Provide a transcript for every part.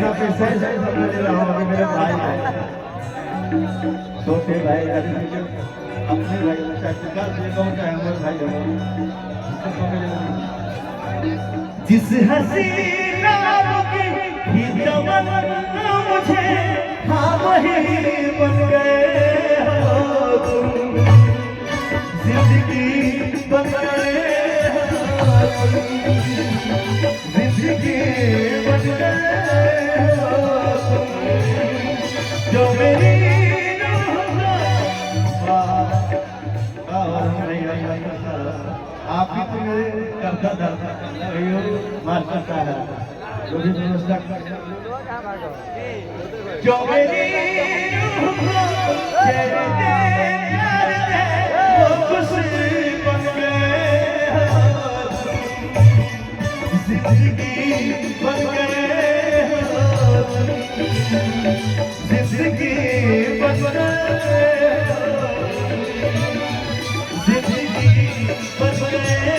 गाना कैसे समझ रहा हूँ अभी मेरे भाई है छोटे भाई अपने भाई का हमारे भाई जिस हसीना की ही तमन्ना मुझे हाँ वही बन गए हो तुम जिंदगी बन गए हो जिंदगी बन गए हो जो मेरी आप ही तो मेरे करता था मास्टर साहब जो भी व्यवस्था जो मेरी वो खुशी बन गए जिंदगी बन गए जिंदगी बन गए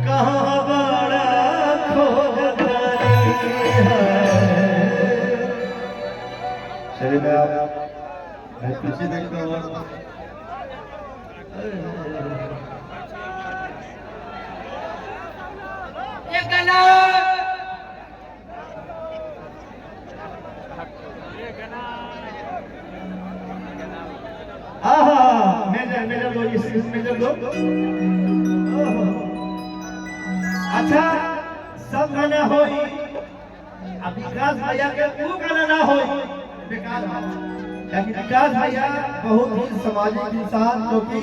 कहाँ बड़ा चलिए मैं पीछे देखता हूँ मेजर दो इस मेजर दो अच्छा सब गाना हो अब विकास भैया के वो गाना ना हो बेकार लेकिन विकास भैया बहुत ही सामाजिक इंसान जो कि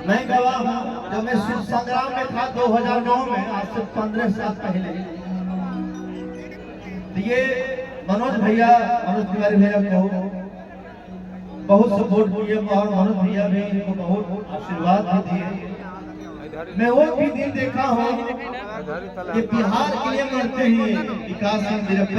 मैं गवाह हूँ जब मैं शिव संग्राम में था 2009 में आज से 15 साल पहले तो ये मनोज तिवारी भैया को बहुत सपोर्ट किए और मनोज भैया भी इनको बहुत आशीर्वाद भी दिए। मैं वो भी दिन देखा हूँ कि बिहार के लिए मरते ही विकास